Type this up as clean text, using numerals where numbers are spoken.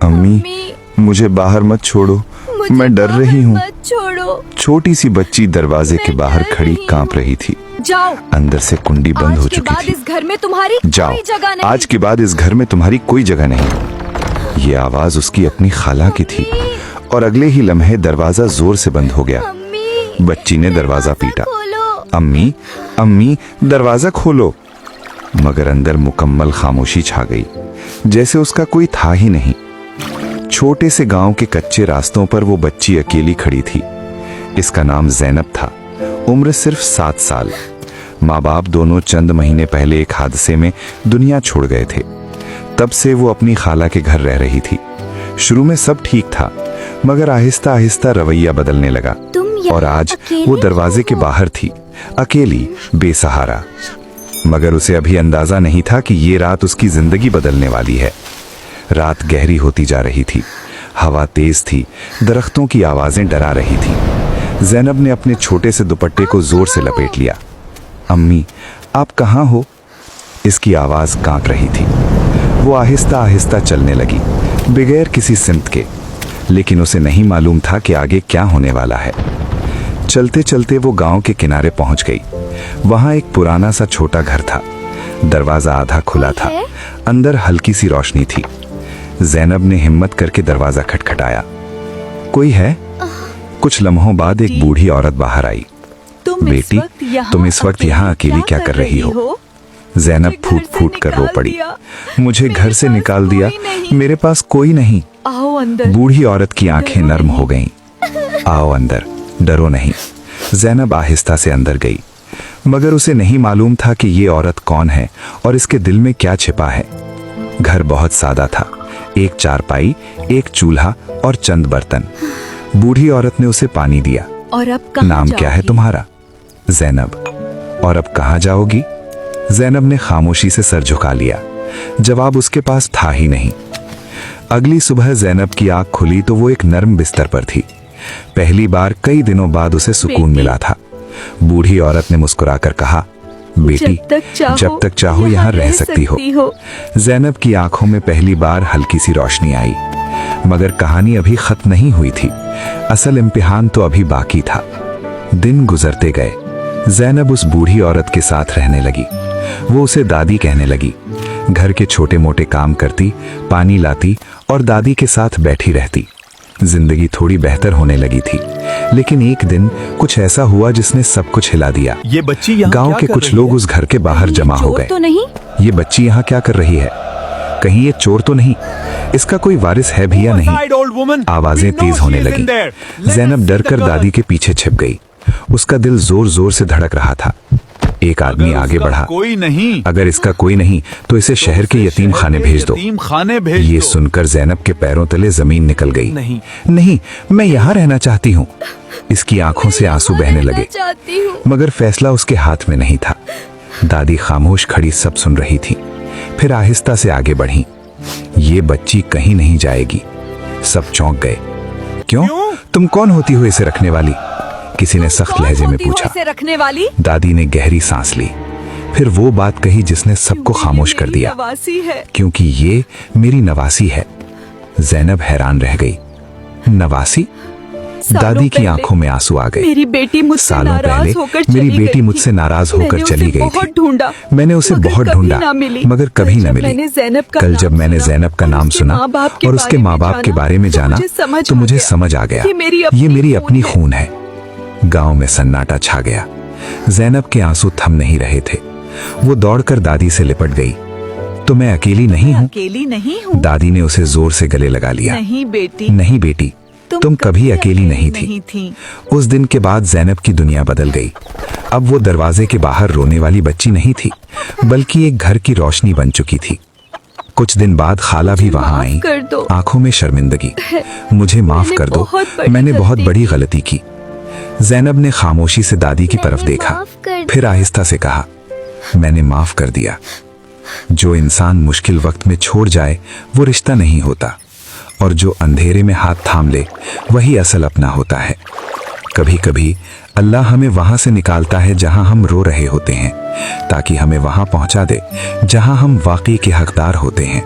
अम्मी, मुझे बाहर मत छोड़ो, मैं डर रही हूँ। छोटी सी बच्ची दरवाजे के बाहर खड़ी कांप रही थी। जाओ, अंदर से कुंडी बंद हो चुकी थी। इस घर में तुम्हारी जाओ, कोई जगह नहीं। आज के बाद इस घर में तुम्हारी कोई जगह नहीं। ये आवाज उसकी अपनी खाला की थी और अगले ही लम्हे दरवाजा जोर से बंद हो गया। बच्ची ने दरवाजा पीटा। अम्मी, अम्मी, दरवाजा खोलो। मगर अंदर मुकम्मल खामोशी छा गई, जैसे उसका कोई था ही नहीं। छोटे से गांव के कच्चे रास्तों पर वो बच्ची अकेली खड़ी थी। इसका नाम ज़ैनब था। उम्र सिर्फ 7 साल। माँ बाप दोनों चंद महीने पहले एक हादसे में दुनिया छोड़ गए थे। तब से वो अपनी खाला के घर रह रही थी। शुरू में सब ठीक था, मगर आहिस्ता आहिस्ता रवैया बदलने लगा और आज वो दरवाजे के बाहर थी, अकेली, बेसहारा। मगर उसे अभी अंदाजा नहीं था कि ये रात उसकी जिंदगी बदलने वाली है। रात गहरी होती जा रही थी, हवा तेज थी, दरख्तों की आवाजें डरा रही थी। ज़ैनब ने अपने छोटे से दुपट्टे को जोर से लपेट लिया। अम्मी, आप कहाँ हो? इसकी आवाज कांप रही थी। वो आहिस्ता आहिस्ता चलने लगी, बगैर किसी सिमत के, लेकिन उसे नहीं मालूम था कि आगे क्या होने वाला है। चलते चलते वो गांव के किनारे पहुंच गई। वहां एक पुराना सा छोटा घर था। दरवाजा आधा खुला था, अंदर हल्की सी रोशनी थी। ज़ैनब ने हिम्मत करके दरवाजा खटखटाया। कोई है? कुछ लम्हों बाद एक बूढ़ी औरत बाहर आई। बेटी, तुम इस वक्त यहाँ अकेली क्या कर रही हो? ज़ैनब फूट फूट कर रो पड़ी। मुझे घर से निकाल दिया, मेरे पास कोई नहीं। आओ अंदर। बूढ़ी औरत की आंखें नर्म हो गईं। आओ अंदर, डरो नहीं। ज़ैनब आहिस्ता से अंदर गई, मगर उसे नहीं मालूम था कि ये औरत कौन है और इसके दिल में क्या छिपा है। घर बहुत सादा था, एक चारपाई, एक चूल्हा और चंद बर्तन। बूढ़ी औरत ने उसे पानी दिया। और अब कहाँ नाम क्या है तुम्हारा? ज़ैनब। और अब कहाँ जाओगी? ज़ैनब ने खामोशी से सर झुका लिया। जवाब उसके पास था ही नहीं। अगली सुबह ज़ैनब की आंख खुली तो वो एक नर्म बिस्तर पर थी। पहली बार कई दिनों बाद उसे सुकून मिला था। बूढ़ी औरत ने मुस्कुराकर कहा, बेटी, जब तक चाहो यहाँ रह सकती हो। ज़ैनब की आंखों में पहली बार हल्की सी रोशनी आई। मगर कहानी अभी खत्म नहीं हुई थी। असल इम्तिहान तो अभी बाकी था। दिन गुजरते गए। ज़ैनब उस बूढ़ी औरत के साथ रहने लगी। वो उसे दादी कहने लगी। घर के छोटे मोटे काम करती, पानी लाती और दादी के साथ बैठी रहती। जिंदगी थोड़ी बेहतर होने लगी थी, लेकिन एक दिन कुछ ऐसा हुआ जिसने सब कुछ हिला दिया। ये बच्ची गांव के कुछ लोग उस घर के बाहर जमा हो गए। तो नहीं? ये बच्ची यहाँ क्या कर रही है? कहीं ये चोर तो नहीं? इसका कोई वारिस है भी या नहीं? आवाजें तेज होने लगी। ज़ैनब डर कर दादी के पीछे छिप गई। उसका दिल जोर जोर से धड़क रहा था। एक आदमी आगे बढ़ा। कोई नहीं। अगर इसका कोई नहीं तो इसे शहर के यतीम खाने भेज दो। ये सुनकर ज़ैनब के पैरों तले जमीन निकल गई। नहीं, मैं यहाँ रहना चाहती हूँ। इसकी आंखों से आंसू बहने लगे, मगर फैसला उसके हाथ में नहीं था। दादी खामोश खड़ी सब सुन रही थी, फिर आहिस्ता से आगे बढ़ी। ये बच्ची कहीं नहीं जाएगी। सब चौंक गए। क्यों? तुम कौन होती हो इसे रखने वाली? किसी ने सख्त लहजे में पूछा। रखने वाली? दादी ने गहरी सांस ली, फिर वो बात कही जिसने सबको खामोश कर दिया। क्योंकि ये मेरी नवासी है। ज़ैनब हैरान रह गई। नवासी? दादी की आंखों में आंसू आ गए। मेरी बेटी मुझसे सालों नाराज पहले मेरी बेटी मुझसे नाराज होकर चली गई थी। मैंने उसे बहुत ढूंढा, मगर कभी न मिली। कल जब मैंने ज़ैनब का नाम सुना और उसके माँ बाप के बारे में जाना तो मुझे समझ आ गया, ये मेरी अपनी खून है। गांव में सन्नाटा छा गया। ज़ैनब के आंसू थम नहीं रहे थे। वो दौड़कर दादी से लिपट गई। तो मैं अकेली नहीं हूँ? अकेली नहीं हूँ। दादी ने उसे जोर से गले लगा लिया। नहीं बेटी, तुम कभी अकेली नहीं थी। उस दिन के बाद ज़ैनब की दुनिया बदल गई। अब वो दरवाजे के बाहर रोने वाली बच्ची नहीं थी, बल्कि एक घर की रोशनी बन चुकी थी। कुछ दिन बाद खाला भी वहां आई, आंखों में शर्मिंदगी। मुझे माफ कर दो, मैंने बहुत बड़ी गलती की। ज़ैनब ने खामोशी से दादी की तरफ देखा, फिर आहिस्ता से कहा, मैंने माफ कर दिया। जो इंसान मुश्किल वक्त में छोड़ जाए वो रिश्ता नहीं होता, और जो अंधेरे में हाथ थाम ले वही असल अपना होता है। कभी कभी अल्लाह हमें वहां से निकालता है जहां हम रो रहे होते हैं, ताकि हमें वहां पहुंचा दे जहां हम वाकई के हकदार होते हैं।